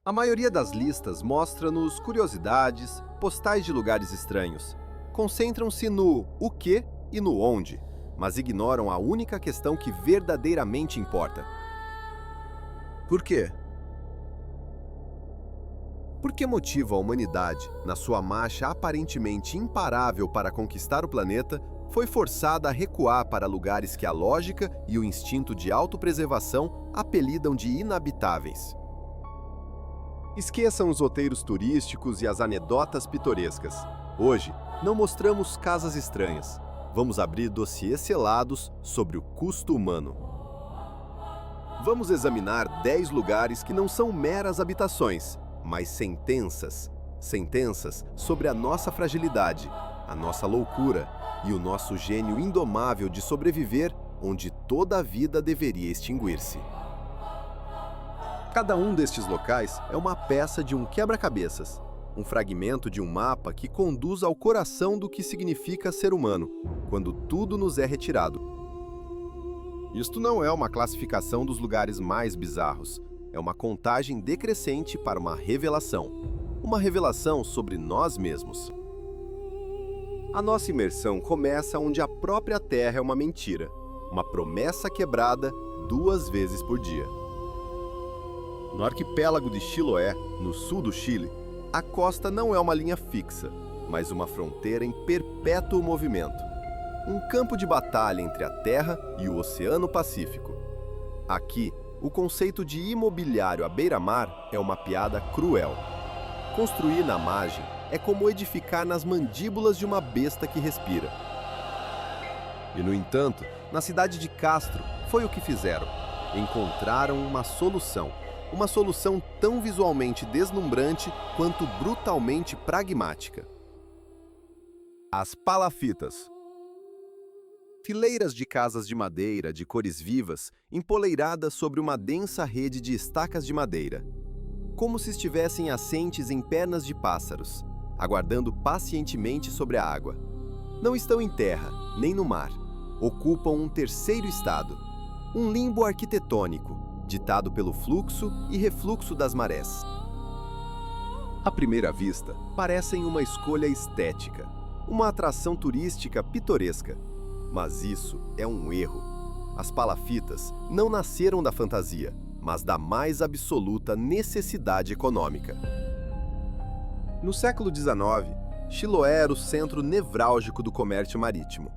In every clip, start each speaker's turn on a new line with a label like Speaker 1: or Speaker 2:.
Speaker 1: A maioria das listas mostra-nos curiosidades, postais de lugares estranhos. Concentram-se no o que e no onde, mas ignoram a única questão que verdadeiramente importa. Por quê? Por que motivo a humanidade, na sua marcha aparentemente imparável para conquistar o planeta, foi forçada a recuar para lugares que a lógica e o instinto de autopreservação apelidam de inabitáveis? Esqueçam os roteiros turísticos e as anedotas pitorescas. Hoje, não mostramos casas estranhas. Vamos abrir dossiês selados sobre o custo humano. Vamos examinar 10 lugares que não são meras habitações, mas sentenças. Sentenças sobre a nossa fragilidade, a nossa loucura e o nosso gênio indomável de sobreviver onde toda a vida deveria extinguir-se. Cada um destes locais é uma peça de um quebra-cabeças, um fragmento de um mapa que conduz ao coração do que significa ser humano, quando tudo nos é retirado. Isto não é uma classificação dos lugares mais bizarros, é uma contagem decrescente para uma revelação sobre nós mesmos. A nossa imersão começa onde a própria Terra é uma mentira, uma promessa quebrada 2 vezes por dia. No arquipélago de Chiloé, no sul do Chile, a costa não é uma linha fixa, mas uma fronteira em perpétuo movimento. Um campo de batalha entre a Terra e o Oceano Pacífico. Aqui, o conceito de imobiliário à beira-mar é uma piada cruel. Construir na margem é como edificar nas mandíbulas de uma besta que respira. E, no entanto, na cidade de Castro, foi o que fizeram. Encontraram uma solução tão visualmente deslumbrante quanto brutalmente pragmática. As palafitas. Fileiras de casas de madeira de cores vivas, empoleiradas sobre uma densa rede de estacas de madeira, como se estivessem assentes em pernas de pássaros, aguardando pacientemente sobre a água. Não estão em terra, nem no mar. Ocupam um terceiro estado, um limbo arquitetônico, ditado pelo fluxo e refluxo das marés. À primeira vista, parecem uma escolha estética, uma atração turística pitoresca. Mas isso é um erro. As palafitas não nasceram da fantasia, mas da mais absoluta necessidade econômica. No século XIX, Chiloé era o centro nevrálgico do comércio marítimo.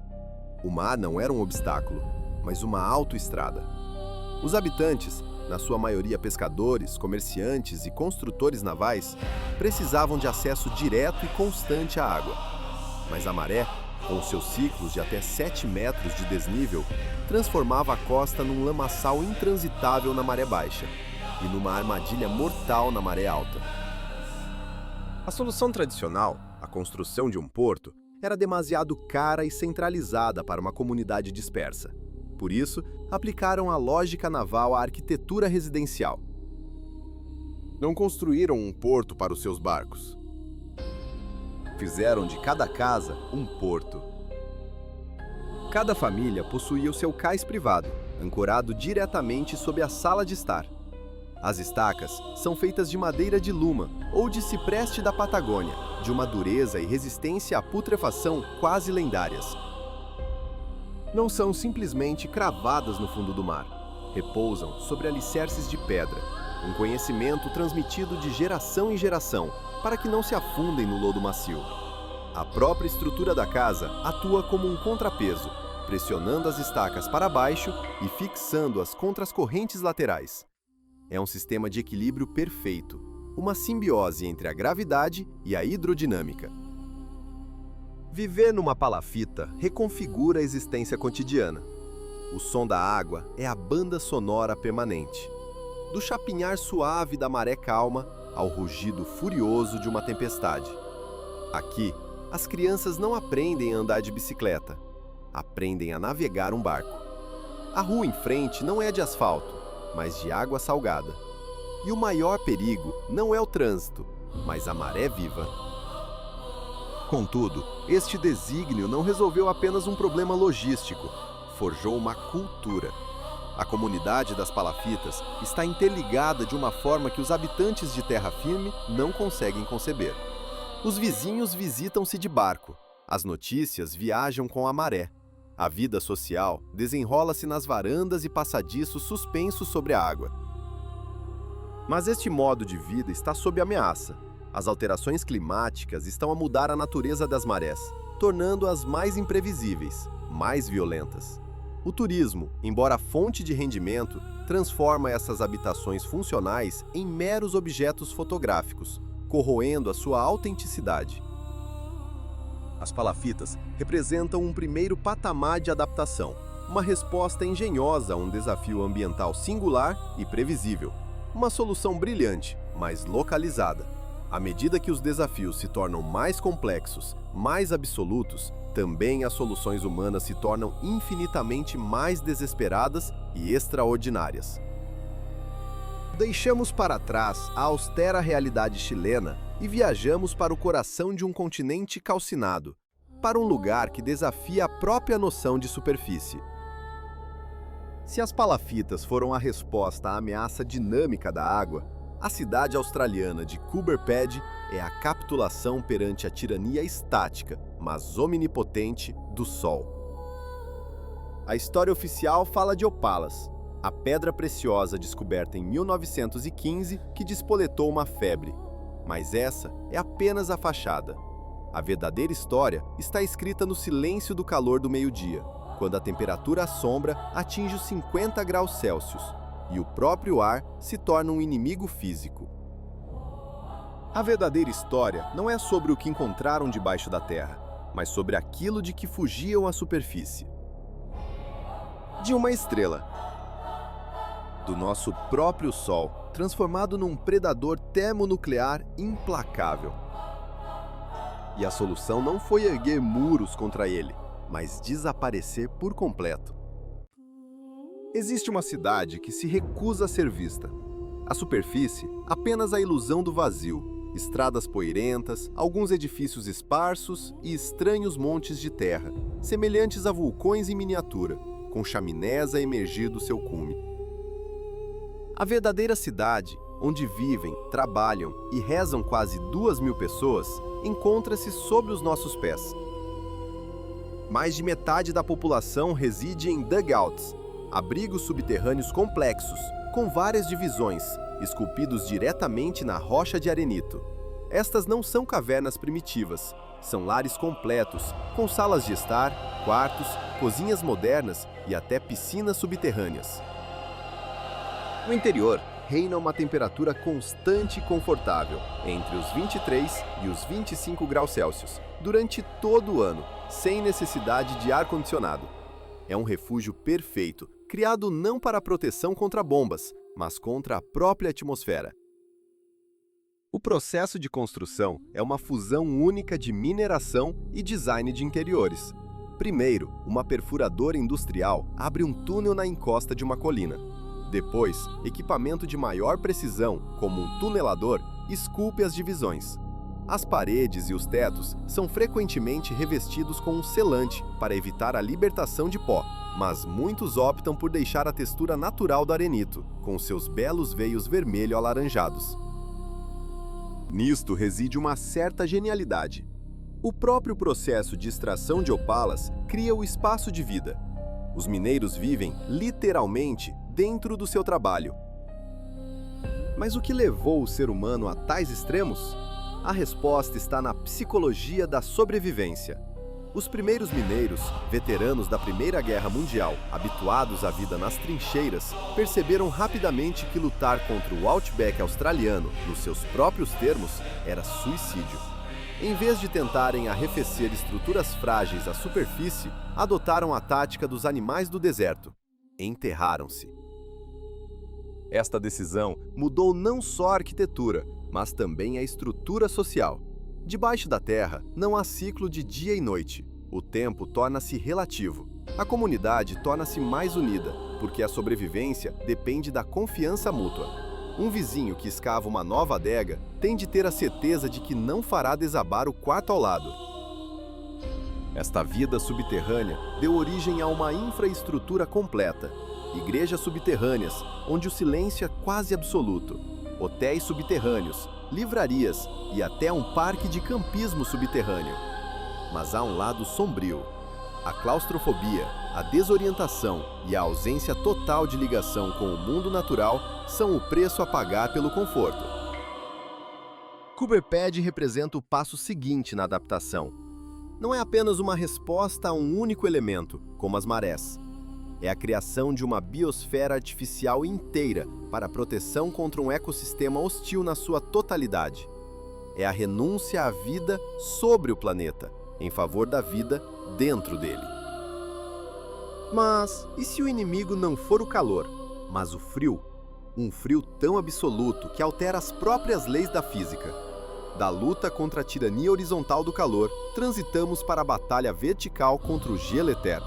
Speaker 1: O mar não era um obstáculo, mas uma autoestrada. Os habitantes, na sua maioria pescadores, comerciantes e construtores navais, precisavam de acesso direto e constante à água. Mas a maré, com seus ciclos de até 7 metros de desnível, transformava a costa num lamaçal intransitável na maré baixa e numa armadilha mortal na maré alta. A solução tradicional, a construção de um porto, era demasiado cara e centralizada para uma comunidade dispersa. Por isso, aplicaram a lógica naval à arquitetura residencial. Não construíram um porto para os seus barcos. Fizeram de cada casa um porto. Cada família possuía o seu cais privado, ancorado diretamente sob a sala de estar. As estacas são feitas de madeira de luma ou de cipreste da Patagônia, de uma dureza e resistência à putrefação quase lendárias. Não são simplesmente cravadas no fundo do mar. Repousam sobre alicerces de pedra, um conhecimento transmitido de geração em geração, para que não se afundem no lodo macio. A própria estrutura da casa atua como um contrapeso, pressionando as estacas para baixo e fixando-as contra as correntes laterais. É um sistema de equilíbrio perfeito, uma simbiose entre a gravidade e a hidrodinâmica. Viver numa palafita reconfigura a existência cotidiana. O som da água é a banda sonora permanente. Do chapinhar suave da maré calma ao rugido furioso de uma tempestade. Aqui, as crianças não aprendem a andar de bicicleta, aprendem a navegar um barco. A rua em frente não é de asfalto, mas de água salgada. E o maior perigo não é o trânsito, mas a maré viva. Contudo, este desígnio não resolveu apenas um problema logístico, forjou uma cultura. A comunidade das palafitas está interligada de uma forma que os habitantes de terra firme não conseguem conceber. Os vizinhos visitam-se de barco. As notícias viajam com a maré. A vida social desenrola-se nas varandas e passadiços suspensos sobre a água. Mas este modo de vida está sob ameaça. As alterações climáticas estão a mudar a natureza das marés, tornando-as mais imprevisíveis, mais violentas. O turismo, embora fonte de rendimento, transforma essas habitações funcionais em meros objetos fotográficos, corroendo a sua autenticidade. As palafitas representam um primeiro patamar de adaptação, uma resposta engenhosa a um desafio ambiental singular e previsível. Uma solução brilhante, mas localizada. À medida que os desafios se tornam mais complexos, mais absolutos, também as soluções humanas se tornam infinitamente mais desesperadas e extraordinárias. Deixamos para trás a austera realidade chilena e viajamos para o coração de um continente calcinado, para um lugar que desafia a própria noção de superfície. Se as palafitas foram a resposta à ameaça dinâmica da água, a cidade australiana de Coober Pedy é a capitulação perante a tirania estática, mas omnipotente, do Sol. A história oficial fala de Opalas, a pedra preciosa descoberta em 1915 que despoletou uma febre. Mas essa é apenas a fachada. A verdadeira história está escrita no silêncio do calor do meio-dia, quando a temperatura à sombra atinge os 50 graus Celsius e o próprio ar se torna um inimigo físico. A verdadeira história não é sobre o que encontraram debaixo da terra, mas sobre aquilo de que fugiam à superfície. De uma estrela. Do nosso próprio Sol, transformado num predador termonuclear implacável. E a solução não foi erguer muros contra ele, mas desaparecer por completo. Existe uma cidade que se recusa a ser vista. A superfície, apenas a ilusão do vazio, estradas poeirentas, alguns edifícios esparsos e estranhos montes de terra, semelhantes a vulcões em miniatura, com chaminés a emergir do seu cume. A verdadeira cidade, onde vivem, trabalham e rezam quase 2.000 pessoas, encontra-se sob os nossos pés. Mais de metade da população reside em dugouts, abrigos subterrâneos complexos, com várias divisões, esculpidos diretamente na rocha de arenito. Estas não são cavernas primitivas, são lares completos, com salas de estar, quartos, cozinhas modernas e até piscinas subterrâneas. No interior, reina uma temperatura constante e confortável, entre os 23 e os 25 graus Celsius, durante todo o ano, sem necessidade de ar-condicionado. É um refúgio perfeito, criado não para proteção contra bombas, mas contra a própria atmosfera. O processo de construção é uma fusão única de mineração e design de interiores. Primeiro, uma perfuradora industrial abre um túnel na encosta de uma colina. Depois, equipamento de maior precisão, como um tunelador, esculpe as divisões. As paredes e os tetos são frequentemente revestidos com um selante para evitar a libertação de pó, mas muitos optam por deixar a textura natural do arenito, com seus belos veios vermelho-alaranjados. Nisto reside uma certa genialidade. O próprio processo de extração de opalas cria o espaço de vida. Os mineiros vivem, literalmente, dentro do seu trabalho. Mas o que levou o ser humano a tais extremos? A resposta está na psicologia da sobrevivência. Os primeiros mineiros, veteranos da Primeira Guerra Mundial, habituados à vida nas trincheiras, perceberam rapidamente que lutar contra o outback australiano, nos seus próprios termos, era suicídio. Em vez de tentarem arrefecer estruturas frágeis à superfície, adotaram a tática dos animais do deserto. Enterraram-se. Esta decisão mudou não só a arquitetura, mas também a estrutura social. Debaixo da terra, não há ciclo de dia e noite. O tempo torna-se relativo. A comunidade torna-se mais unida, porque a sobrevivência depende da confiança mútua. Um vizinho que escava uma nova adega tem de ter a certeza de que não fará desabar o quarto ao lado. Esta vida subterrânea deu origem a uma infraestrutura completa. igrejas subterrâneas, onde o silêncio é quase absoluto, hotéis subterrâneos, livrarias e até um parque de campismo subterrâneo. Mas há um lado sombrio. A claustrofobia, a desorientação e a ausência total de ligação com o mundo natural são o preço a pagar pelo conforto. Kuberpad representa o passo seguinte na adaptação. Não é apenas uma resposta a um único elemento, como as marés. É a criação de uma biosfera artificial inteira para a proteção contra um ecossistema hostil na sua totalidade. É a renúncia à vida sobre o planeta, em favor da vida dentro dele. Mas e se o inimigo não for o calor, mas o frio? Um frio tão absoluto que altera as próprias leis da física. Da luta contra a tirania horizontal do calor, transitamos para a batalha vertical contra o gelo eterno.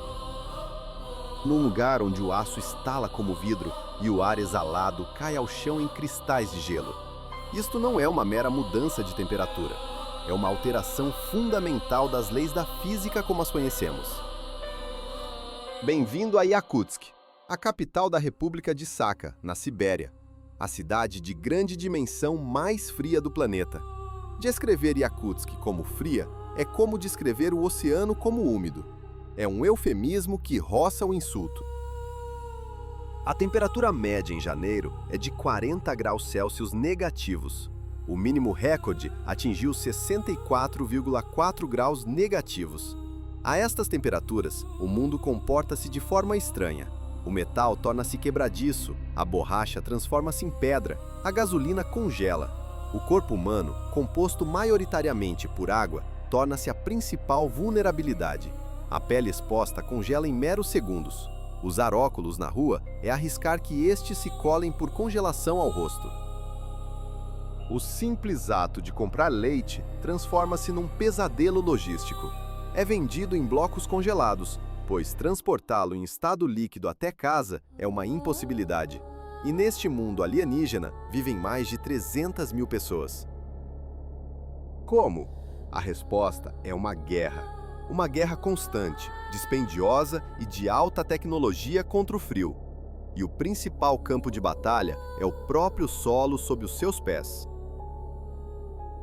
Speaker 1: Num lugar onde o aço estala como vidro e o ar exalado cai ao chão em cristais de gelo. Isto não é uma mera mudança de temperatura. É uma alteração fundamental das leis da física como as conhecemos. Bem-vindo a Yakutsk, a capital da República de Sakha, na Sibéria, a cidade de grande dimensão mais fria do planeta. Descrever Yakutsk como fria é como descrever o oceano como úmido. É um eufemismo que roça o insulto. A temperatura média em janeiro é de 40 graus Celsius negativos. O mínimo recorde atingiu 64,4 graus negativos. A estas temperaturas, o mundo comporta-se de forma estranha. O metal torna-se quebradiço, a borracha transforma-se em pedra, a gasolina congela. O corpo humano, composto maioritariamente por água, torna-se a principal vulnerabilidade. A pele exposta congela em meros segundos. Usar óculos na rua é arriscar que estes se colem por congelação ao rosto. O simples ato de comprar leite transforma-se num pesadelo logístico. É vendido em blocos congelados, pois transportá-lo em estado líquido até casa é uma impossibilidade. E neste mundo alienígena vivem mais de 300 mil pessoas. Como? A resposta é uma guerra. Uma guerra constante, dispendiosa e de alta tecnologia contra o frio. E o principal campo de batalha é o próprio solo sob os seus pés.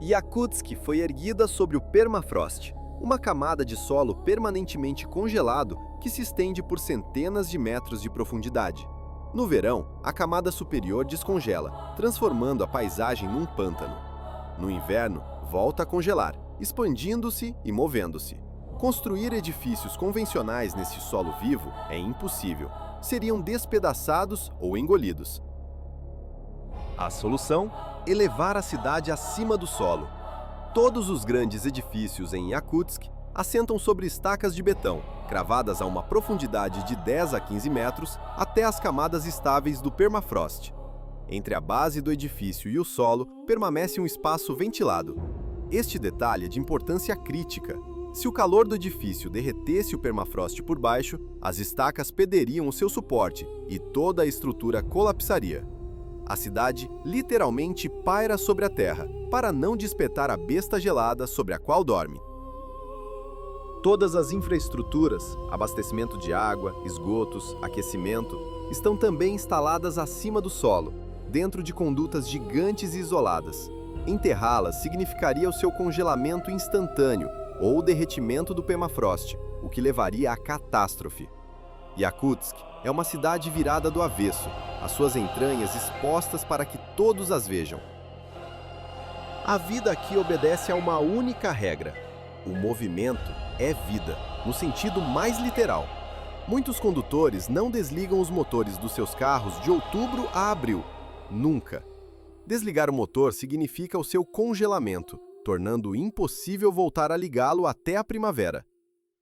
Speaker 1: Yakutsk foi erguida sobre o permafrost, uma camada de solo permanentemente congelado que se estende por centenas de metros de profundidade. No verão, a camada superior descongela, transformando a paisagem num pântano. No inverno, volta a congelar, expandindo-se e movendo-se. Construir edifícios convencionais nesse solo vivo é impossível. Seriam despedaçados ou engolidos. A solução? Elevar a cidade acima do solo. Todos os grandes edifícios em Yakutsk assentam sobre estacas de betão, cravadas a uma profundidade de 10 a 15 metros até as camadas estáveis do permafrost. Entre a base do edifício e o solo, permanece um espaço ventilado. Este detalhe é de importância crítica. Se o calor do edifício derretesse o permafrost por baixo, as estacas perderiam o seu suporte e toda a estrutura colapsaria. A cidade literalmente paira sobre a terra, para não despertar a besta gelada sobre a qual dorme. Todas as infraestruturas, abastecimento de água, esgotos, aquecimento, estão também instaladas acima do solo, dentro de condutas gigantes e isoladas. Enterrá-las significaria o seu congelamento instantâneo ou o derretimento do permafrost, o que levaria à catástrofe. Yakutsk é uma cidade virada do avesso, as suas entranhas expostas para que todos as vejam. A vida aqui obedece a uma única regra. O movimento é vida, no sentido mais literal. Muitos condutores não desligam os motores dos seus carros de outubro a abril. Nunca. Desligar o motor significa o seu congelamento, tornando impossível voltar a ligá-lo até a primavera.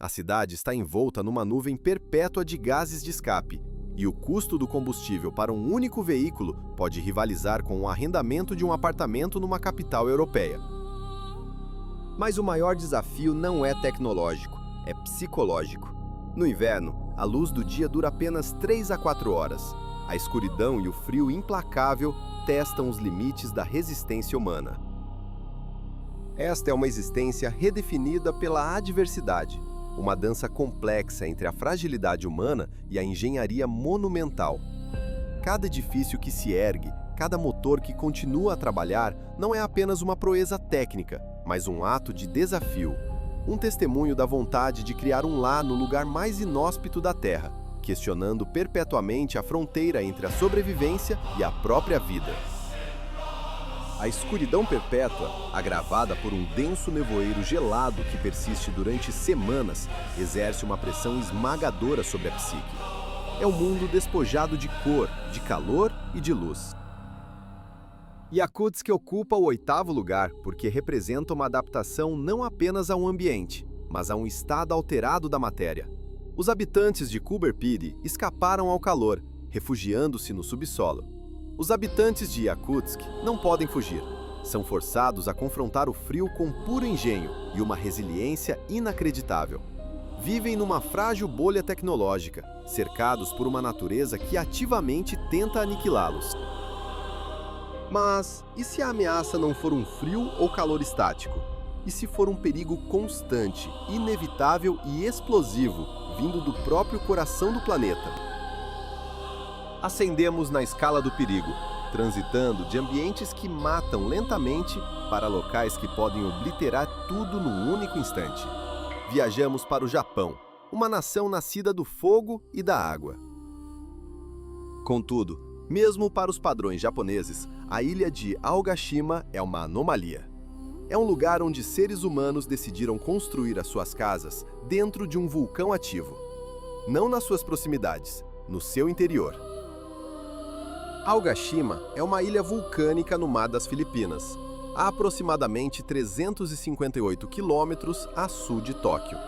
Speaker 1: A cidade está envolta numa nuvem perpétua de gases de escape, e o custo do combustível para um único veículo pode rivalizar com o arrendamento de um apartamento numa capital europeia. Mas o maior desafio não é tecnológico, é psicológico. No inverno, a luz do dia dura apenas 3 a 4 horas. A escuridão e o frio implacável testam os limites da resistência humana. Esta é uma existência redefinida pela adversidade. uma dança complexa entre a fragilidade humana e a engenharia monumental. Cada edifício que se ergue, cada motor que continua a trabalhar, não é apenas uma proeza técnica, mas um ato de desafio. Um testemunho da vontade de criar um lar no lugar mais inóspito da Terra, questionando perpetuamente a fronteira entre a sobrevivência e a própria vida. A escuridão perpétua, agravada por um denso nevoeiro gelado que persiste durante semanas, exerce uma pressão esmagadora sobre a psique. É um mundo despojado de cor, de calor e de luz. Yakutsk ocupa o 8º lugar porque representa uma adaptação não apenas a um ambiente, mas a um estado alterado da matéria. Os habitantes de Kuberpidi escaparam ao calor, refugiando-se no subsolo. Os habitantes de Yakutsk não podem fugir. São forçados a confrontar o frio com puro engenho e uma resiliência inacreditável. Vivem numa frágil bolha tecnológica, cercados por uma natureza que ativamente tenta aniquilá-los. Mas e se a ameaça não for um frio ou calor estático? E se for um perigo constante, inevitável e explosivo, vindo do próprio coração do planeta? Ascendemos na escala do perigo, transitando de ambientes que matam lentamente para locais que podem obliterar tudo num único instante. Viajamos para o Japão, uma nação nascida do fogo e da água. Contudo, mesmo para os padrões japoneses, a ilha de Aogashima é uma anomalia. É um lugar onde seres humanos decidiram construir as suas casas dentro de um vulcão ativo. Não nas suas proximidades, no seu interior. Aogashima é uma ilha vulcânica no mar das Filipinas, a aproximadamente 358 quilômetros a sul de Tóquio.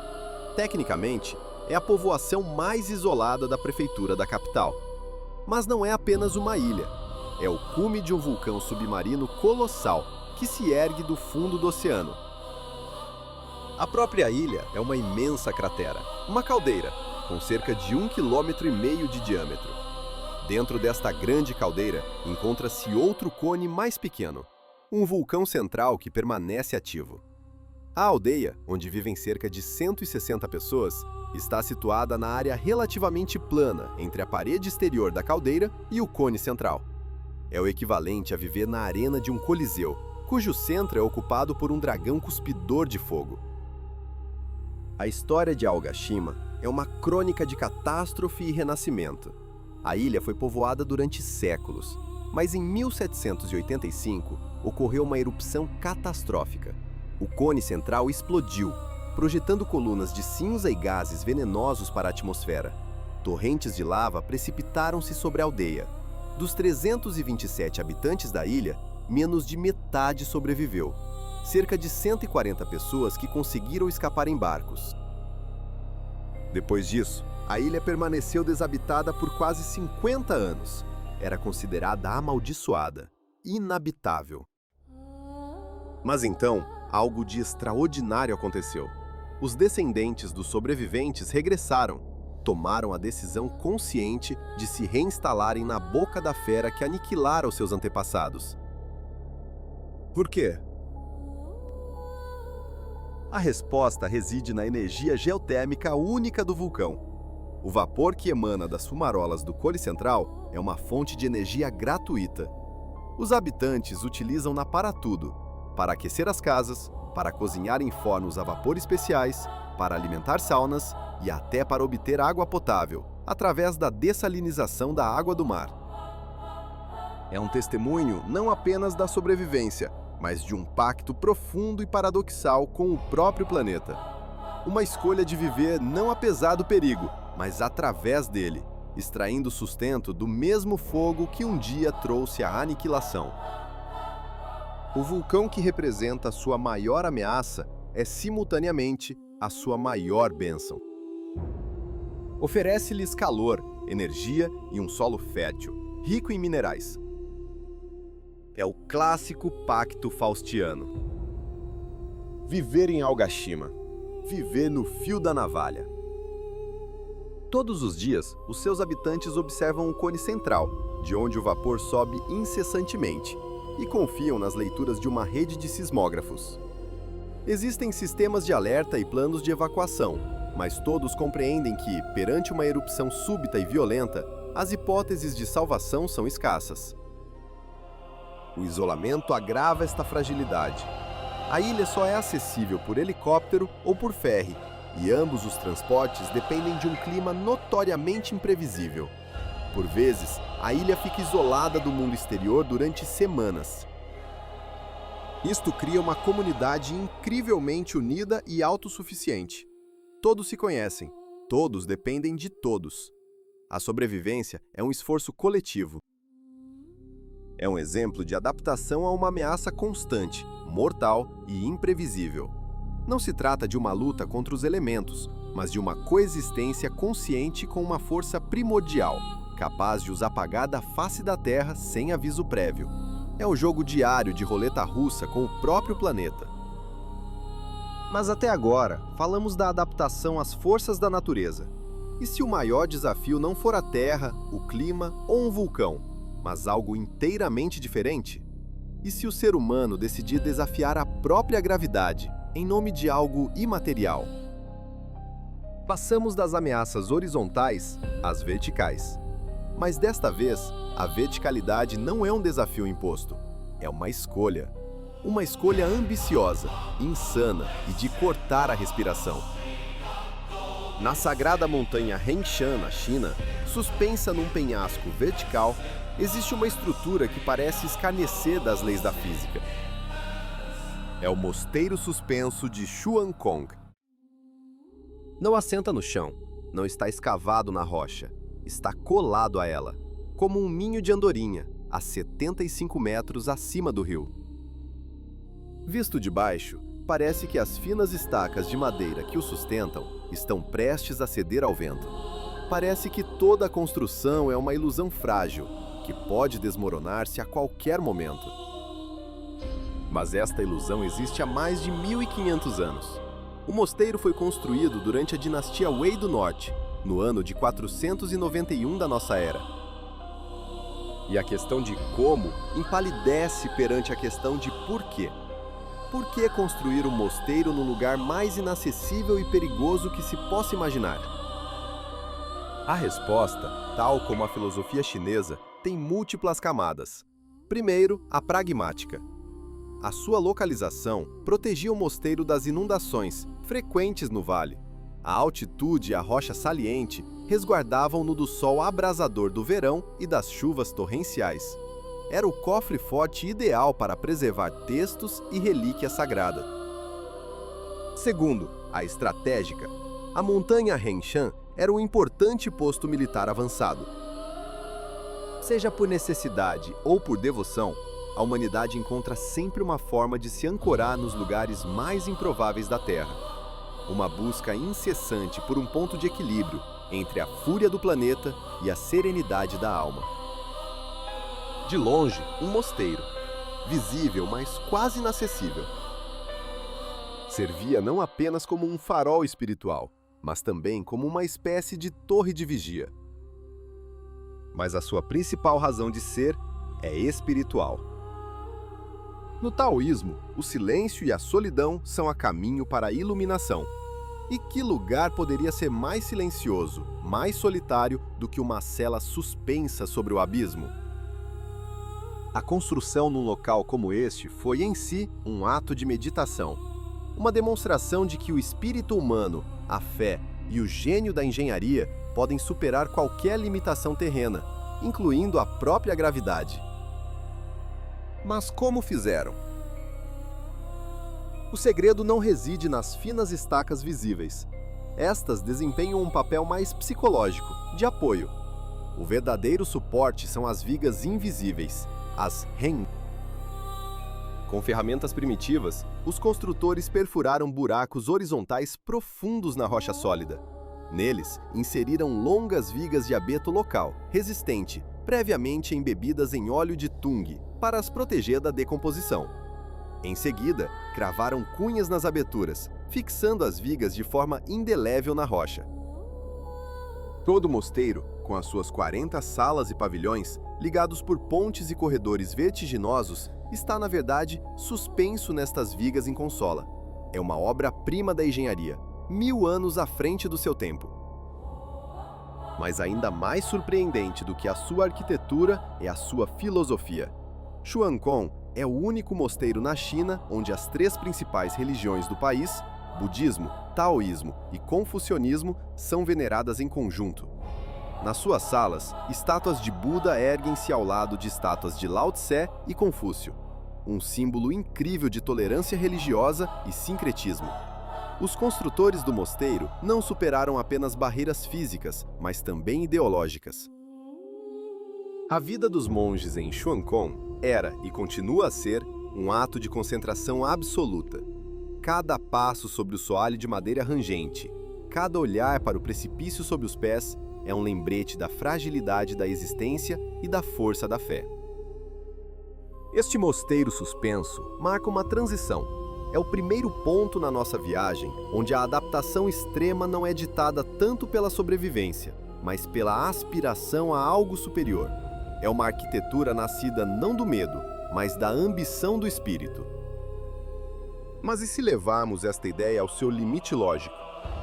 Speaker 1: Tecnicamente, é a povoação mais isolada da prefeitura da capital. Mas não é apenas uma ilha. É o cume de um vulcão submarino colossal que se ergue do fundo do oceano. A própria ilha é uma imensa cratera, uma caldeira, com cerca de 1,5 km de diâmetro. Dentro desta grande caldeira, encontra-se outro cone mais pequeno, um vulcão central que permanece ativo. A aldeia, onde vivem cerca de 160 pessoas, está situada na área relativamente plana entre a parede exterior da caldeira e o cone central. É o equivalente a viver na arena de um coliseu, cujo centro é ocupado por um dragão cuspidor de fogo. A história de Aogashima é uma crônica de catástrofe e renascimento. A ilha foi povoada durante séculos, mas em 1785 ocorreu uma erupção catastrófica. O cone central explodiu, projetando colunas de cinza e gases venenosos para a atmosfera. Torrentes de lava precipitaram-se sobre a aldeia. Dos 327 habitantes da ilha, menos de metade sobreviveu. Cerca de 140 pessoas que conseguiram escapar em barcos. Depois disso, a ilha permaneceu desabitada por quase 50 anos. Era considerada amaldiçoada, inabitável. Mas então, algo de extraordinário aconteceu. Os descendentes dos sobreviventes regressaram, tomaram a decisão consciente de se reinstalarem na boca da fera que aniquilara os seus antepassados. Por quê? A resposta reside na energia geotérmica única do vulcão. O vapor que emana das fumarolas do cone central é uma fonte de energia gratuita. Os habitantes utilizam-na para tudo: para aquecer as casas, para cozinhar em fornos a vapor especiais, para alimentar saunas e até para obter água potável, através da dessalinização da água do mar. É um testemunho não apenas da sobrevivência, mas de um pacto profundo e paradoxal com o próprio planeta. Uma escolha de viver não apesar do perigo, mas através dele, extraindo sustento do mesmo fogo que um dia trouxe a aniquilação. O vulcão que representa a sua maior ameaça é simultaneamente a sua maior bênção. Oferece-lhes calor, energia e um solo fértil, rico em minerais. É o clássico pacto faustiano. Viver em Aogashima. Viver no fio da navalha. Todos os dias, os seus habitantes observam o cone central, de onde o vapor sobe incessantemente, e confiam nas leituras de uma rede de sismógrafos. Existem sistemas de alerta e planos de evacuação, mas todos compreendem que, perante uma erupção súbita e violenta, as hipóteses de salvação são escassas. O isolamento agrava esta fragilidade. A ilha só é acessível por helicóptero ou por ferry, e ambos os transportes dependem de um clima notoriamente imprevisível. Por vezes, a ilha fica isolada do mundo exterior durante semanas. Isto cria uma comunidade incrivelmente unida e autossuficiente. Todos se conhecem, todos dependem de todos. A sobrevivência é um esforço coletivo. É um exemplo de adaptação a uma ameaça constante, mortal e imprevisível. Não se trata de uma luta contra os elementos, mas de uma coexistência consciente com uma força primordial, capaz de os apagar da face da Terra sem aviso prévio. É o jogo diário de roleta russa com o próprio planeta. Mas até agora, falamos da adaptação às forças da natureza. E se o maior desafio não for a Terra, o clima ou um vulcão, mas algo inteiramente diferente? E se o ser humano decidir desafiar a própria gravidade, em nome de algo imaterial? Passamos das ameaças horizontais às verticais. Mas desta vez, a verticalidade não é um desafio imposto, é uma escolha. Uma escolha ambiciosa, insana e de cortar a respiração. Na sagrada montanha Hengshan, na China, suspensa num penhasco vertical, existe uma estrutura que parece escarnecer das leis da física. É o mosteiro suspenso de Xuankong. Não assenta no chão, não está escavado na rocha, está colado a ela, como um ninho de andorinha, a 75 metros acima do rio. Visto de baixo, parece que as finas estacas de madeira que o sustentam estão prestes a ceder ao vento. Parece que toda a construção é uma ilusão frágil, que pode desmoronar-se a qualquer momento. Mas esta ilusão existe há mais de 1500 anos. O mosteiro foi construído durante a dinastia Wei do Norte, no ano de 491 da nossa era. E a questão de como empalidece perante a questão de porquê. Por que construir um mosteiro no lugar mais inacessível e perigoso que se possa imaginar? A resposta, tal como a filosofia chinesa, tem múltiplas camadas. Primeiro, a pragmática. A sua localização protegia o mosteiro das inundações, frequentes no vale. A altitude e a rocha saliente resguardavam-no do sol abrasador do verão e das chuvas torrenciais. Era o cofre-forte ideal para preservar textos e relíquias sagradas. Segundo, a estratégica. A montanha Hengshan era um importante posto militar avançado. Seja por necessidade ou por devoção, a humanidade encontra sempre uma forma de se ancorar nos lugares mais improváveis da Terra. Uma busca incessante por um ponto de equilíbrio entre a fúria do planeta e a serenidade da alma. De longe, um mosteiro, visível, mas quase inacessível. Servia não apenas como um farol espiritual, mas também como uma espécie de torre de vigia. Mas a sua principal razão de ser é espiritual. No taoísmo, o silêncio e a solidão são a caminho para a iluminação. E que lugar poderia ser mais silencioso, mais solitário do que uma cela suspensa sobre o abismo? A construção num local como este foi em si um ato de meditação, uma demonstração de que o espírito humano, a fé e o gênio da engenharia podem superar qualquer limitação terrena, incluindo a própria gravidade. Mas como fizeram? O segredo não reside nas finas estacas visíveis. Estas desempenham um papel mais psicológico, de apoio. O verdadeiro suporte são as vigas invisíveis, as Hen. Com ferramentas primitivas, os construtores perfuraram buracos horizontais profundos na rocha sólida. Neles, inseriram longas vigas de abeto local, resistente, previamente embebidas em óleo de tung, para as proteger da decomposição. Em seguida, cravaram cunhas nas aberturas, fixando as vigas de forma indelével na rocha. Todo o mosteiro, com as suas 40 salas e pavilhões, ligados por pontes e corredores vertiginosos, está, na verdade, suspenso nestas vigas em consola. É uma obra-prima da engenharia. 1000 anos à frente do seu tempo. Mas ainda mais surpreendente do que a sua arquitetura é a sua filosofia. Xuancong é o único mosteiro na China onde as 3 principais religiões do país, budismo, taoísmo e confucionismo, são veneradas em conjunto. Nas suas salas, estátuas de Buda erguem-se ao lado de estátuas de Lao Tse e Confúcio, um símbolo incrível de tolerância religiosa e sincretismo. Os construtores do mosteiro não superaram apenas barreiras físicas, mas também ideológicas. A vida dos monges em Xuancong era e continua a ser um ato de concentração absoluta. Cada passo sobre o soalho de madeira rangente, cada olhar para o precipício sob os pés é um lembrete da fragilidade da existência e da força da fé. Este mosteiro suspenso marca uma transição. É o primeiro ponto na nossa viagem onde a adaptação extrema não é ditada tanto pela sobrevivência, mas pela aspiração a algo superior. É uma arquitetura nascida não do medo, mas da ambição do espírito. Mas e se levarmos esta ideia ao seu limite lógico?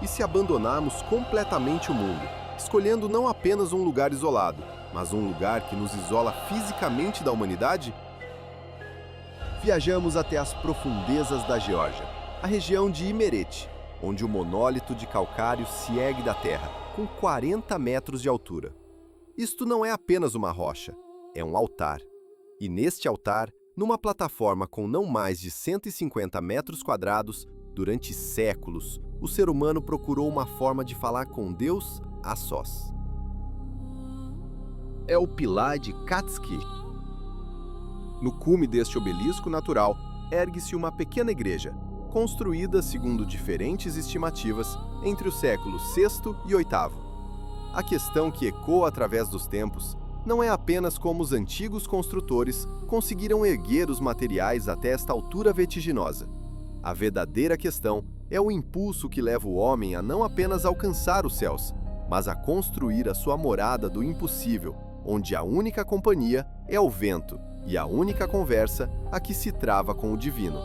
Speaker 1: E se abandonarmos completamente o mundo, escolhendo não apenas um lugar isolado, mas um lugar que nos isola fisicamente da humanidade? Viajamos até as profundezas da Geórgia, a região de Imerete, onde o monólito de calcário se ergue da terra, com 40 metros de altura. Isto não é apenas uma rocha, é um altar. E neste altar, numa plataforma com não mais de 150 metros quadrados, durante séculos, o ser humano procurou uma forma de falar com Deus a sós. É o Pilar de Katski. No cume deste obelisco natural, ergue-se uma pequena igreja, construída segundo diferentes estimativas entre os séculos VI e VIII. A questão que ecoa através dos tempos não é apenas como os antigos construtores conseguiram erguer os materiais até esta altura vertiginosa. A verdadeira questão é o impulso que leva o homem a não apenas alcançar os céus, mas a construir a sua morada do impossível, onde a única companhia é o vento e a única conversa a que se trava com o divino.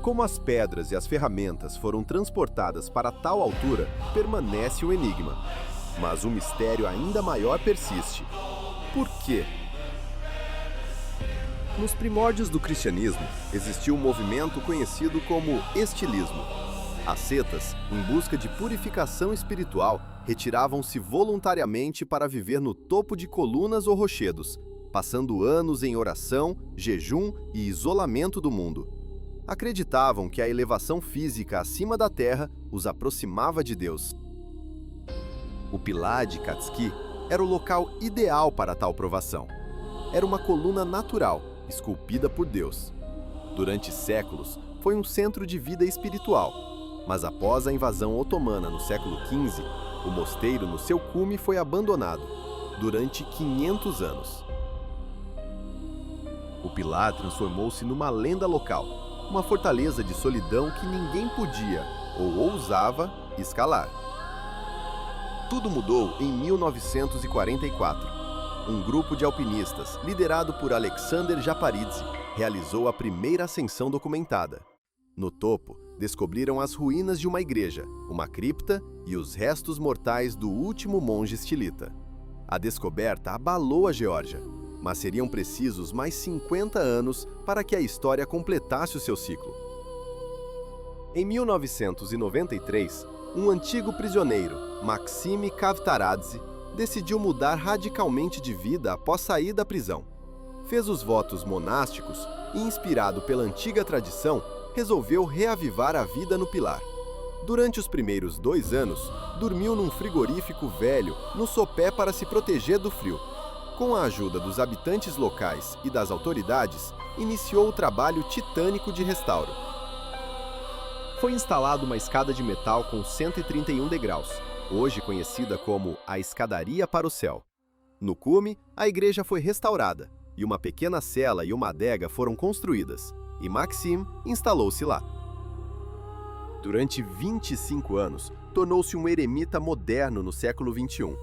Speaker 1: Como as pedras e as ferramentas foram transportadas para tal altura, permanece um enigma. Mas um mistério ainda maior persiste. Por quê? Nos primórdios do cristianismo, existiu um movimento conhecido como estilismo. As setas, em busca de purificação espiritual, retiravam-se voluntariamente para viver no topo de colunas ou rochedos, passando anos em oração, jejum e isolamento do mundo. Acreditavam que a elevação física acima da terra os aproximava de Deus. O Pilar de Katski era o local ideal para tal provação. Era uma coluna natural, esculpida por Deus. Durante séculos, foi um centro de vida espiritual, mas após a invasão otomana no século XV, o mosteiro no seu cume foi abandonado, durante 500 anos. O Pilar transformou-se numa lenda local, uma fortaleza de solidão que ninguém podia ou ousava escalar. Tudo mudou em 1944. Um grupo de alpinistas, liderado por Alexander Japaridze, realizou a primeira ascensão documentada. No topo, descobriram as ruínas de uma igreja, uma cripta e os restos mortais do último monge estilita. A descoberta abalou a Geórgia, mas seriam precisos mais 50 anos para que a história completasse o seu ciclo. Em 1993, um antigo prisioneiro, Maxime Kavtaradze, decidiu mudar radicalmente de vida após sair da prisão. Fez os votos monásticos e, inspirado pela antiga tradição, resolveu reavivar a vida no Pilar. Durante os primeiros 2 anos, dormiu num frigorífico velho no sopé para se proteger do frio. Com a ajuda dos habitantes locais e das autoridades, iniciou o trabalho titânico de restauro. Foi instalada uma escada de metal com 131 degraus, hoje conhecida como a Escadaria para o Céu. No cume, a igreja foi restaurada, e uma pequena cela e uma adega foram construídas, e Maxime instalou-se lá. Durante 25 anos, tornou-se um eremita moderno no século XXI.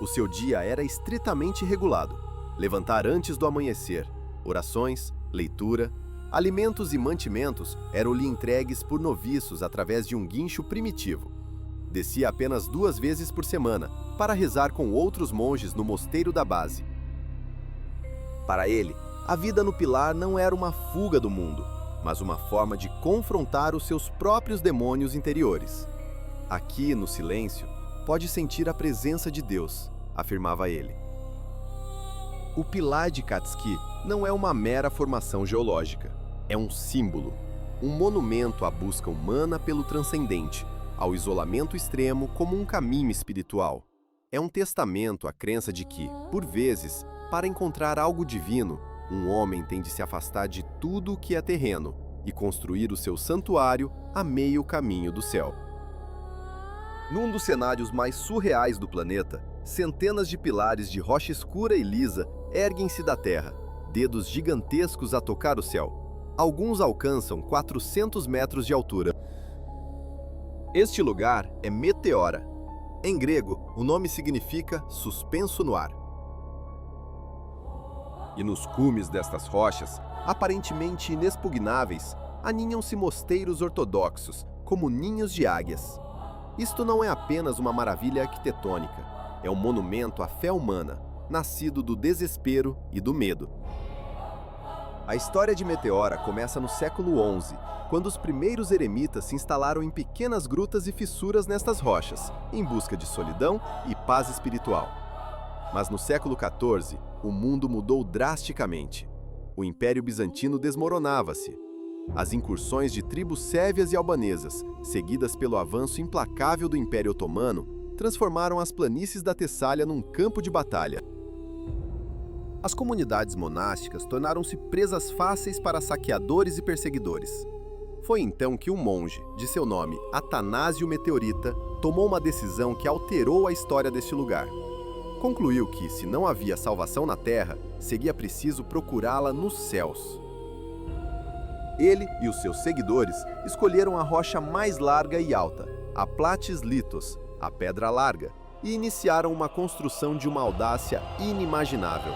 Speaker 1: O seu dia era estritamente regulado. Levantar antes do amanhecer, orações, leitura, Alimentos e mantimentos eram-lhe entregues por noviços através de um guincho primitivo. Descia apenas 2 vezes por semana para rezar com outros monges no mosteiro da base. Para ele, a vida no pilar não era uma fuga do mundo, mas uma forma de confrontar os seus próprios demônios interiores. Aqui, no silêncio, pode sentir a presença de Deus, afirmava ele. O pilar de Katski não é uma mera formação geológica. É um símbolo, um monumento à busca humana pelo transcendente, ao isolamento extremo como um caminho espiritual. É um testamento à crença de que, por vezes, para encontrar algo divino, um homem tem de se afastar de tudo o que é terreno e construir o seu santuário a meio caminho do céu. Num dos cenários mais surreais do planeta, centenas de pilares de rocha escura e lisa erguem-se da terra, dedos gigantescos a tocar o céu. Alguns alcançam 400 metros de altura. Este lugar é Meteora. Em grego, o nome significa suspenso no ar. E nos cumes destas rochas, aparentemente inexpugnáveis, aninham-se mosteiros ortodoxos, como ninhos de águias. Isto não é apenas uma maravilha arquitetônica, é um monumento à fé humana, nascido do desespero e do medo. A história de Meteora começa no século XI, quando os primeiros eremitas se instalaram em pequenas grutas e fissuras nestas rochas, em busca de solidão e paz espiritual. Mas no século XIV, o mundo mudou drasticamente. O Império Bizantino desmoronava-se. As incursões de tribos sérvias e albanesas, seguidas pelo avanço implacável do Império Otomano, transformaram as planícies da Tessália num campo de batalha. As comunidades monásticas tornaram-se presas fáceis para saqueadores e perseguidores. Foi então que um monge, de seu nome Atanásio Meteorita, tomou uma decisão que alterou a história deste lugar. Concluiu que, se não havia salvação na terra, seria preciso procurá-la nos céus. Ele e os seus seguidores escolheram a rocha mais larga e alta, a Platis Litos, a Pedra Larga, e iniciaram uma construção de uma audácia inimaginável.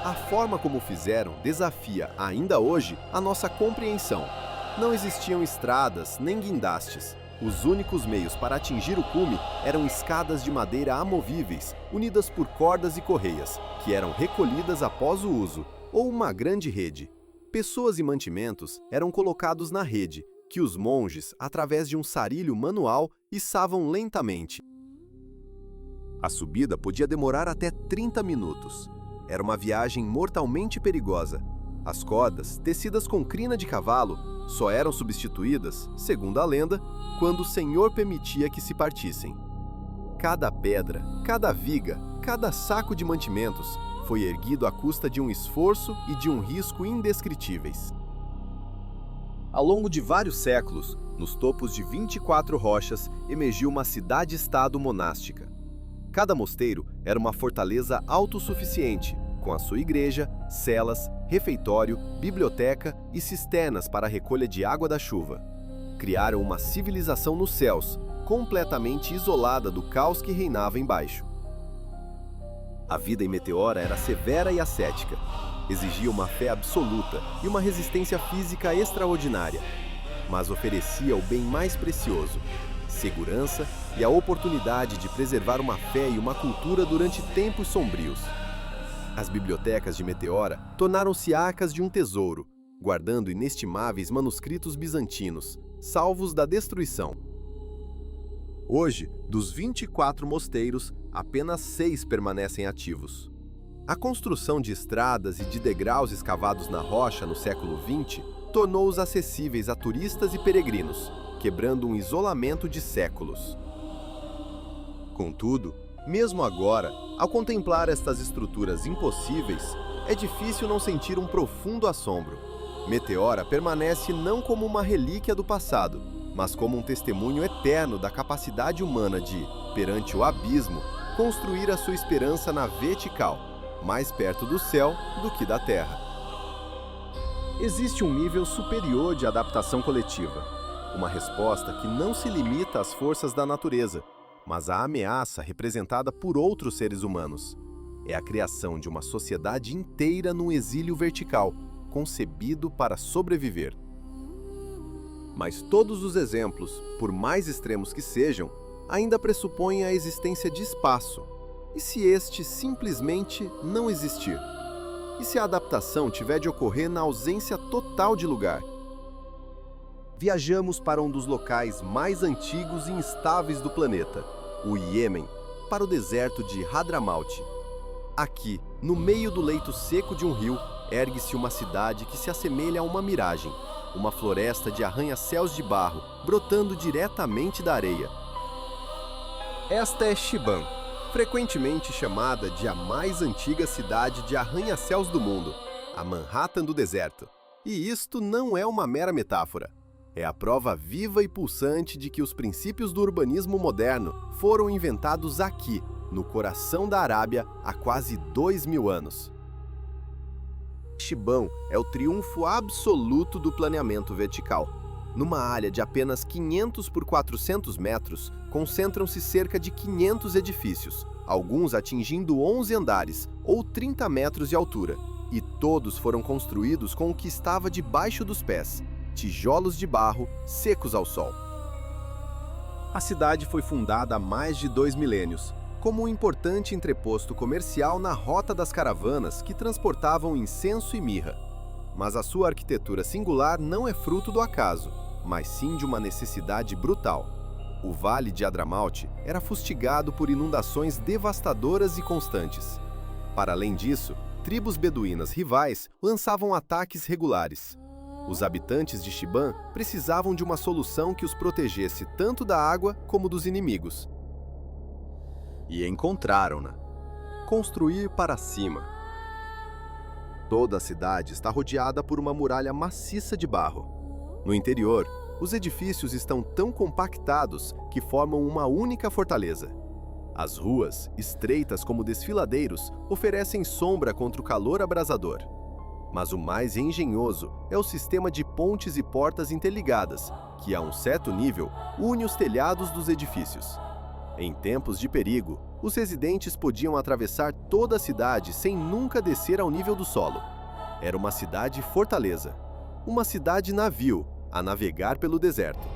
Speaker 1: A forma como fizeram desafia, ainda hoje, a nossa compreensão. Não existiam estradas nem guindastes. Os únicos meios para atingir o cume eram escadas de madeira amovíveis, unidas por cordas e correias, que eram recolhidas após o uso, ou uma grande rede. Pessoas e mantimentos eram colocados na rede, que os monges, através de um sarilho manual, içavam lentamente. A subida podia demorar até 30 minutos. Era uma viagem mortalmente perigosa. As cordas, tecidas com crina de cavalo, só eram substituídas, segundo a lenda, quando o Senhor permitia que se partissem. Cada pedra, cada viga, cada saco de mantimentos foi erguido à custa de um esforço e de um risco indescritíveis. Ao longo de vários séculos, nos topos de 24 rochas, emergiu uma cidade-estado monástica. Cada mosteiro era uma fortaleza autossuficiente, com a sua igreja, celas, refeitório, biblioteca e cisternas para a recolha de água da chuva. Criaram uma civilização nos céus, completamente isolada do caos que reinava embaixo. A vida em Meteora era severa e ascética. Exigia uma fé absoluta e uma resistência física extraordinária, mas oferecia o bem mais precioso: segurança e a oportunidade de preservar uma fé e uma cultura durante tempos sombrios. As bibliotecas de Meteora tornaram-se arcas de um tesouro, guardando inestimáveis manuscritos bizantinos, salvos da destruição. Hoje, dos 24 mosteiros, apenas 6 permanecem ativos. A construção de estradas e de degraus escavados na rocha no século XX tornou-os acessíveis a turistas e peregrinos, quebrando um isolamento de séculos. Contudo, mesmo agora, ao contemplar estas estruturas impossíveis, é difícil não sentir um profundo assombro. Meteora permanece não como uma relíquia do passado, mas como um testemunho eterno da capacidade humana de, perante o abismo, construir a sua esperança na vertical, mais perto do céu do que da terra. Existe um nível superior de adaptação coletiva, uma resposta que não se limita às forças da natureza, mas à ameaça representada por outros seres humanos. É a criação de uma sociedade inteira num exílio vertical, concebido para sobreviver. Mas todos os exemplos, por mais extremos que sejam, ainda pressupõem a existência de espaço. E se este simplesmente não existir? E se a adaptação tiver de ocorrer na ausência total de lugar? Viajamos para um dos locais mais antigos e instáveis do planeta, o Iêmen, para o deserto de Hadramaut. Aqui, no meio do leito seco de um rio, ergue-se uma cidade que se assemelha a uma miragem, uma floresta de arranha-céus de barro, brotando diretamente da areia. Esta é Shiban, frequentemente chamada de a mais antiga cidade de arranha-céus do mundo, a Manhattan do deserto. E isto não é uma mera metáfora. É a prova viva e pulsante de que os princípios do urbanismo moderno foram inventados aqui, no coração da Arábia, há quase 2000 anos. Shiban é o triunfo absoluto do planeamento vertical. Numa área de apenas 500 por 400 metros, concentram-se cerca de 500 edifícios, alguns atingindo 11 andares, ou 30 metros de altura, e todos foram construídos com o que estava debaixo dos pés, tijolos de barro secos ao sol. A cidade foi fundada há mais de 2 milênios, como um importante entreposto comercial na rota das caravanas que transportavam incenso e mirra. Mas a sua arquitetura singular não é fruto do acaso, mas sim de uma necessidade brutal. O Vale de Hadramaut era fustigado por inundações devastadoras e constantes. Para além disso, tribos beduínas rivais lançavam ataques regulares. Os habitantes de Shiban precisavam de uma solução que os protegesse tanto da água como dos inimigos. E encontraram-na. Construir para cima. Toda a cidade está rodeada por uma muralha maciça de barro. No interior, os edifícios estão tão compactados que formam uma única fortaleza. As ruas, estreitas como desfiladeiros, oferecem sombra contra o calor abrasador. Mas o mais engenhoso é o sistema de pontes e portas interligadas, que a um certo nível une os telhados dos edifícios. Em tempos de perigo, os residentes podiam atravessar toda a cidade sem nunca descer ao nível do solo. Era uma cidade-fortaleza, uma cidade-navio a navegar pelo deserto.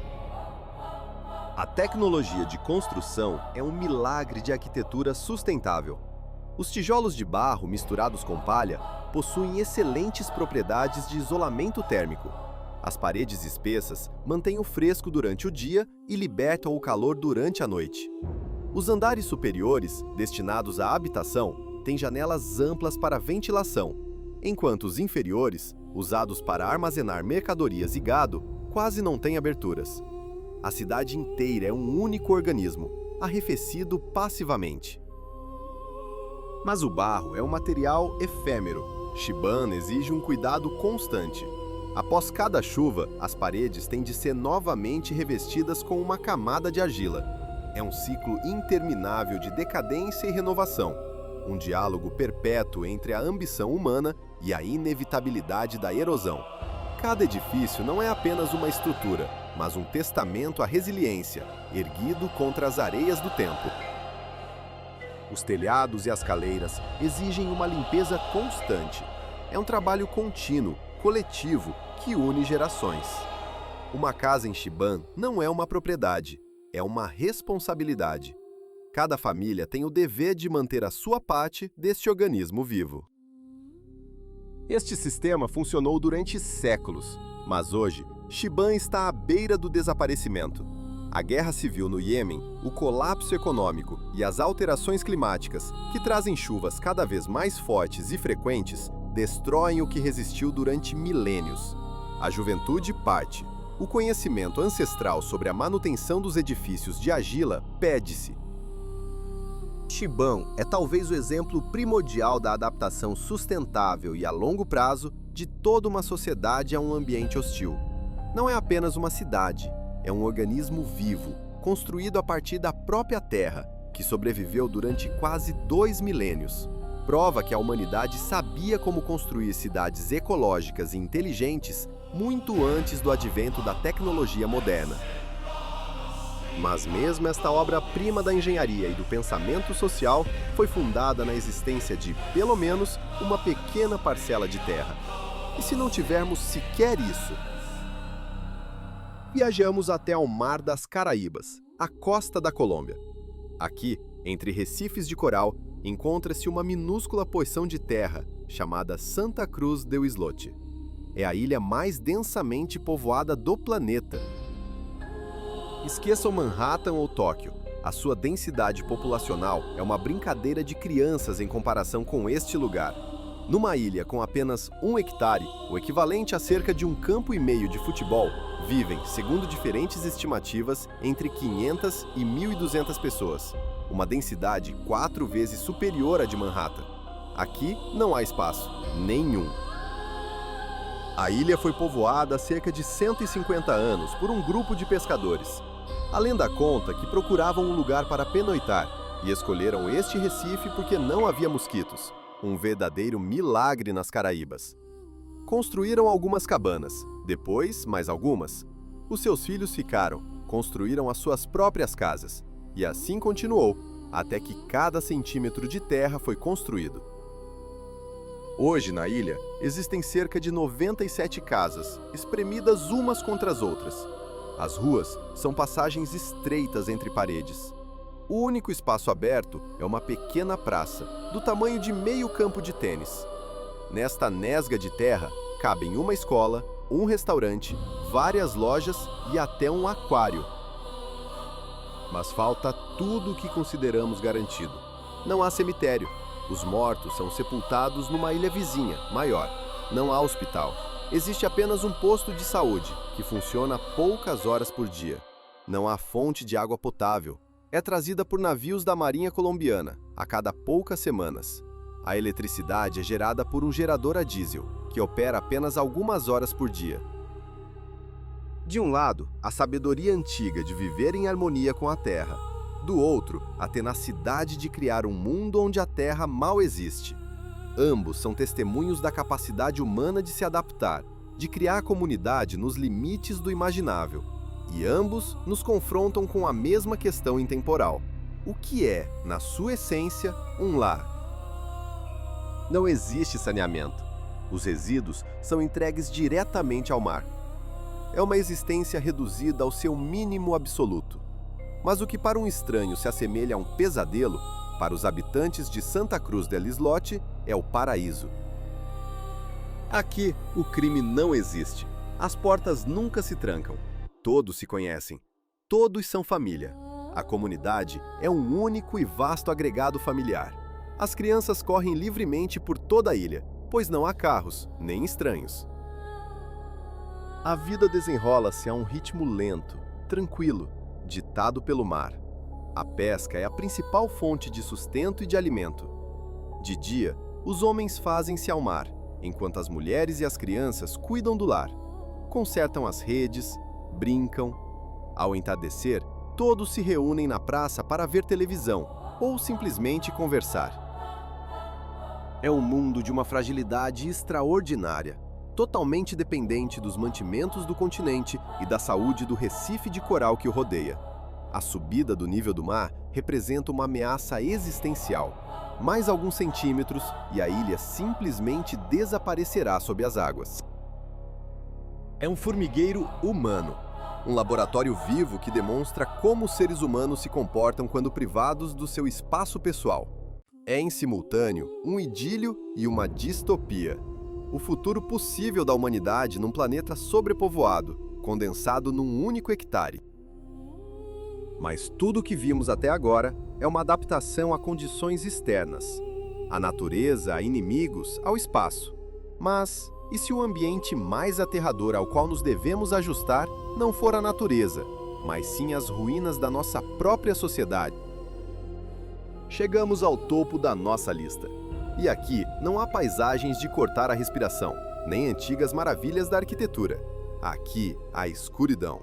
Speaker 1: A tecnologia de construção é um milagre de arquitetura sustentável. Os tijolos de barro misturados com palha possuem excelentes propriedades de isolamento térmico. As paredes espessas mantêm o fresco durante o dia e libertam o calor durante a noite. Os andares superiores, destinados à habitação, têm janelas amplas para ventilação, enquanto os inferiores, usados para armazenar mercadorias e gado, quase não têm aberturas. A cidade inteira é um único organismo, arrefecido passivamente. Mas o barro é um material efêmero. Shiban exige um cuidado constante. Após cada chuva, as paredes têm de ser novamente revestidas com uma camada de argila. É um ciclo interminável de decadência e renovação, um diálogo perpétuo entre a ambição humana e a inevitabilidade da erosão. Cada edifício não é apenas uma estrutura, mas um testamento à resiliência, erguido contra as areias do tempo. Os telhados e as caleiras exigem uma limpeza constante. É um trabalho contínuo, coletivo, que une gerações. Uma casa em Shiban não é uma propriedade, é uma responsabilidade. Cada família tem o dever de manter a sua parte deste organismo vivo. Este sistema funcionou durante séculos, mas hoje, Shiban está à beira do desaparecimento. A guerra civil no Iêmen, o colapso econômico e as alterações climáticas, que trazem chuvas cada vez mais fortes e frequentes, destroem o que resistiu durante milênios. A juventude parte. O conhecimento ancestral sobre a manutenção dos edifícios de argila perde-se. Shiban é talvez o exemplo primordial da adaptação sustentável e a longo prazo de toda uma sociedade a um ambiente hostil. Não é apenas uma cidade, é um organismo vivo, construído a partir da própria Terra, que sobreviveu durante quase 2 milênios. Prova que a humanidade sabia como construir cidades ecológicas e inteligentes muito antes do advento da tecnologia moderna. Mas mesmo esta obra-prima da engenharia e do pensamento social foi fundada na existência de, pelo menos, uma pequena parcela de terra. E se não tivermos sequer isso? Viajamos até ao Mar das Caraíbas, a costa da Colômbia. Aqui, entre recifes de coral, encontra-se uma minúscula porção de terra chamada Santa Cruz del Islote. É a ilha mais densamente povoada do planeta. Esqueçam Manhattan ou Tóquio. A sua densidade populacional é uma brincadeira de crianças em comparação com este lugar. Numa ilha com apenas 1 hectare, o equivalente a cerca de 1,5 campo de futebol, vivem, segundo diferentes estimativas, entre 500 e 1.200 pessoas. Uma densidade 4 vezes superior à de Manhattan. Aqui não há espaço, nenhum. A ilha foi povoada há cerca de 150 anos por um grupo de pescadores. A lenda conta que procuravam um lugar para pernoitar e escolheram este recife porque não havia mosquitos. Um verdadeiro milagre nas Caraíbas. Construíram algumas cabanas, depois mais algumas. Os seus filhos ficaram, construíram as suas próprias casas. E assim continuou, até que cada centímetro de terra foi construído. Hoje, na ilha, existem cerca de 97 casas, espremidas umas contra as outras. As ruas são passagens estreitas entre paredes. O único espaço aberto é uma pequena praça, do tamanho de meio campo de tênis. Nesta nesga de terra, cabem uma escola, um restaurante, várias lojas e até um aquário. Mas falta tudo o que consideramos garantido. Não há cemitério. Os mortos são sepultados numa ilha vizinha, maior. Não há hospital. Existe apenas um posto de saúde, que funciona poucas horas por dia. Não há fonte de água potável. É trazida por navios da Marinha Colombiana, a cada poucas semanas. A eletricidade é gerada por um gerador a diesel, que opera apenas algumas horas por dia. De um lado, a sabedoria antiga de viver em harmonia com a Terra. Do outro, a tenacidade de criar um mundo onde a Terra mal existe. Ambos são testemunhos da capacidade humana de se adaptar, de criar comunidade nos limites do imaginável. E ambos nos confrontam com a mesma questão intemporal. O que é, na sua essência, um lar? Não existe saneamento. Os resíduos são entregues diretamente ao mar. É uma existência reduzida ao seu mínimo absoluto. Mas o que para um estranho se assemelha a um pesadelo, para os habitantes de Santa Cruz del Islote é o paraíso. Aqui, o crime não existe. As portas nunca se trancam. Todos se conhecem. Todos são família. A comunidade é um único e vasto agregado familiar. As crianças correm livremente por toda a ilha, pois não há carros, nem estranhos. A vida desenrola-se a um ritmo lento, tranquilo, ditado pelo mar. A pesca é a principal fonte de sustento e de alimento. De dia, os homens fazem-se ao mar, enquanto as mulheres e as crianças cuidam do lar. Consertam as redes, brincam. Ao entardecer, todos se reúnem na praça para ver televisão ou simplesmente conversar. É um mundo de uma fragilidade extraordinária, totalmente dependente dos mantimentos do continente e da saúde do recife de coral que o rodeia. A subida do nível do mar representa uma ameaça existencial. Mais alguns centímetros e a ilha simplesmente desaparecerá sob as águas. É um formigueiro humano, um laboratório vivo que demonstra como os seres humanos se comportam quando privados do seu espaço pessoal. É, em simultâneo, um idílio e uma distopia. O futuro possível da humanidade num planeta sobrepovoado, condensado num único hectare. Mas tudo o que vimos até agora é uma adaptação a condições externas. A natureza, a inimigos, ao espaço. Mas, e se o ambiente mais aterrador ao qual nos devemos ajustar não for a natureza, mas sim as ruínas da nossa própria sociedade? Chegamos ao topo da nossa lista. E aqui não há paisagens de cortar a respiração, nem antigas maravilhas da arquitetura. Aqui há escuridão.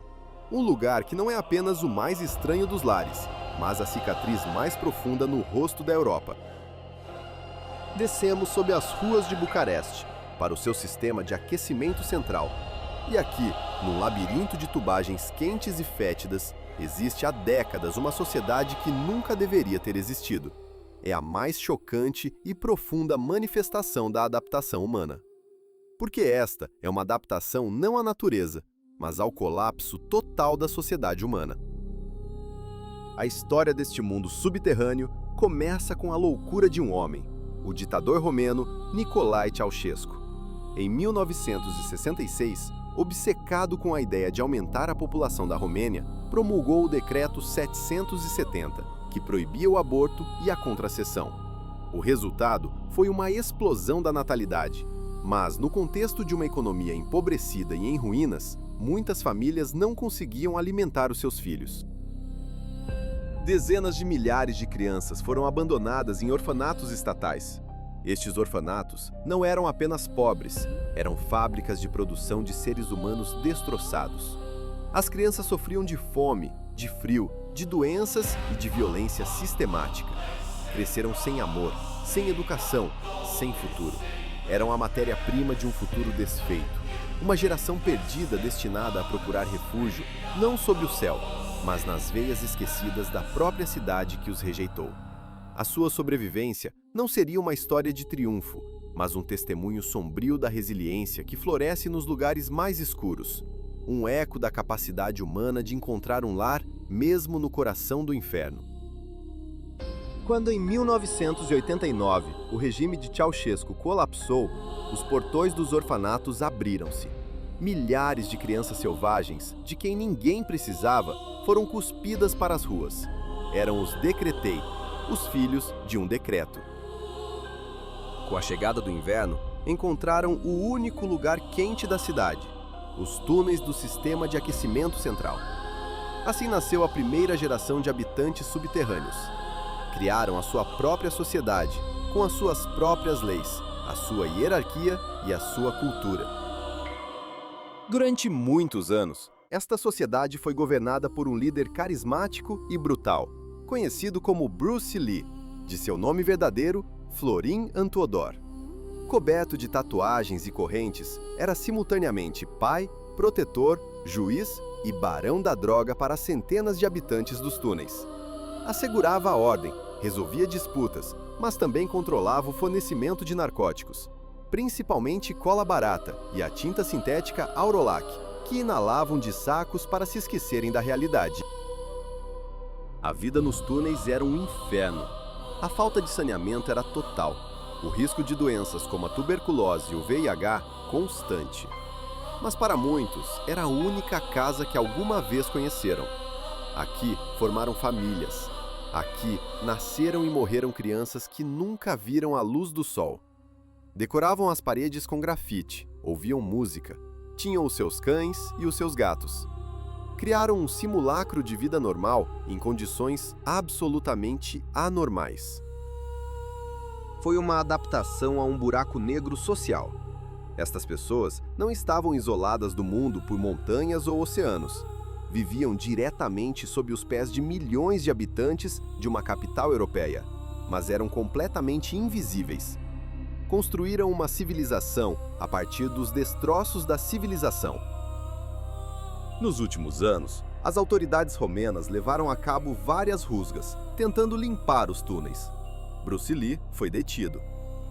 Speaker 1: Um lugar que não é apenas o mais estranho dos lares, mas a cicatriz mais profunda no rosto da Europa. Descemos sob as ruas de Bucareste, para o seu sistema de aquecimento central. E aqui, num labirinto de tubagens quentes e fétidas, existe há décadas uma sociedade que nunca deveria ter existido. É a mais chocante e profunda manifestação da adaptação humana. Porque esta é uma adaptação não à natureza, mas ao colapso total da sociedade humana. A história deste mundo subterrâneo começa com a loucura de um homem, o ditador romeno Nicolae Ceausescu. Em 1966, obcecado com a ideia de aumentar a população da Romênia, promulgou o Decreto 770, que proibia o aborto e a contracepção. O resultado foi uma explosão da natalidade, mas no contexto de uma economia empobrecida e em ruínas, muitas famílias não conseguiam alimentar os seus filhos. Dezenas de milhares de crianças foram abandonadas em orfanatos estatais. Estes orfanatos não eram apenas pobres, eram fábricas de produção de seres humanos destroçados. As crianças sofriam de fome, de frio, de doenças e de violência sistemática. Cresceram sem amor, sem educação, sem futuro. Eram a matéria-prima de um futuro desfeito. Uma geração perdida destinada a procurar refúgio, não sob o céu, mas nas veias esquecidas da própria cidade que os rejeitou. A sua sobrevivência não seria uma história de triunfo, mas um testemunho sombrio da resiliência que floresce nos lugares mais escuros. Um eco da capacidade humana de encontrar um lar mesmo no coração do inferno. Quando em 1989 o regime de Ceausescu colapsou, os portões dos orfanatos abriram-se. Milhares de crianças selvagens, de quem ninguém precisava, foram cuspidas para as ruas. Eram os Decretei, os filhos de um decreto. Com a chegada do inverno, encontraram o único lugar quente da cidade, os túneis do sistema de aquecimento central. Assim nasceu a primeira geração de habitantes subterrâneos. Criaram a sua própria sociedade, com as suas próprias leis, a sua hierarquia e a sua cultura. Durante muitos anos, esta sociedade foi governada por um líder carismático e brutal, conhecido como Bruce Lee, de seu nome verdadeiro, Florin Antuodor. Coberto de tatuagens e correntes, era simultaneamente pai, protetor, juiz e barão da droga para centenas de habitantes dos túneis. Assegurava a ordem, resolvia disputas, mas também controlava o fornecimento de narcóticos, principalmente cola barata e a tinta sintética Aurolac, que inalavam de sacos para se esquecerem da realidade. A vida nos túneis era um inferno. A falta de saneamento era total. O risco de doenças como a tuberculose e o VIH constante. Mas para muitos, era a única casa que alguma vez conheceram. Aqui formaram famílias. Aqui nasceram e morreram crianças que nunca viram a luz do sol. Decoravam as paredes com grafite, ouviam música, tinham os seus cães e os seus gatos. Criaram um simulacro de vida normal em condições absolutamente anormais. Foi uma adaptação a um buraco negro social. Estas pessoas não estavam isoladas do mundo por montanhas ou oceanos. Viviam diretamente sob os pés de milhões de habitantes de uma capital europeia, mas eram completamente invisíveis. Construíram uma civilização a partir dos destroços da civilização. Nos últimos anos, as autoridades romenas levaram a cabo várias rusgas, tentando limpar os túneis. Bruce Lee foi detido,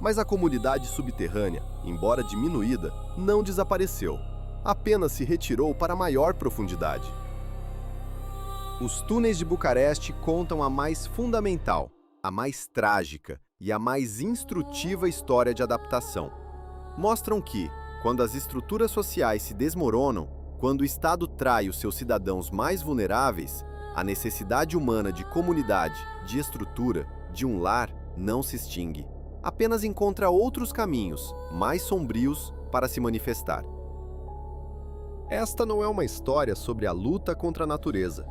Speaker 1: mas a comunidade subterrânea, embora diminuída, não desapareceu, apenas se retirou para maior profundidade. Os túneis de Bucareste contam a mais fundamental, a mais trágica e a mais instrutiva história de adaptação. Mostram que, quando as estruturas sociais se desmoronam, quando o Estado trai os seus cidadãos mais vulneráveis, a necessidade humana de comunidade, de estrutura, de um lar, não se extingue. Apenas encontra outros caminhos, mais sombrios, para se manifestar. Esta não é uma história sobre a luta contra a natureza.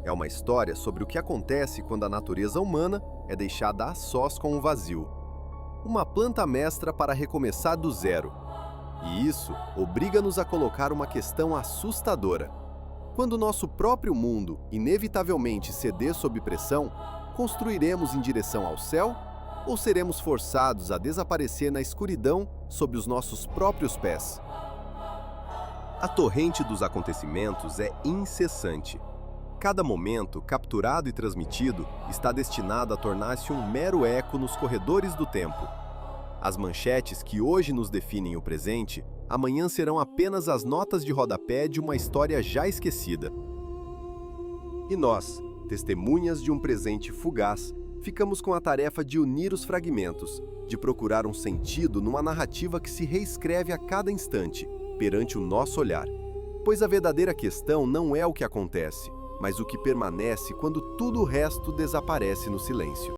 Speaker 1: É uma história sobre o que acontece quando a natureza humana é deixada a sós com o vazio. Uma planta mestra para recomeçar do zero. E isso obriga-nos a colocar uma questão assustadora. Quando nosso próprio mundo inevitavelmente ceder sob pressão, construiremos em direção ao céu ou seremos forçados a desaparecer na escuridão sob os nossos próprios pés? A torrente dos acontecimentos é incessante. Cada momento, capturado e transmitido, está destinado a tornar-se um mero eco nos corredores do tempo. As manchetes que hoje nos definem o presente Amanhã serão apenas as notas de rodapé de uma história já esquecida. E nós, testemunhas de um presente fugaz, ficamos com a tarefa de unir os fragmentos, de procurar um sentido numa narrativa que se reescreve a cada instante, perante o nosso olhar. Pois a verdadeira questão não é o que acontece, mas o que permanece quando tudo o resto desaparece no silêncio.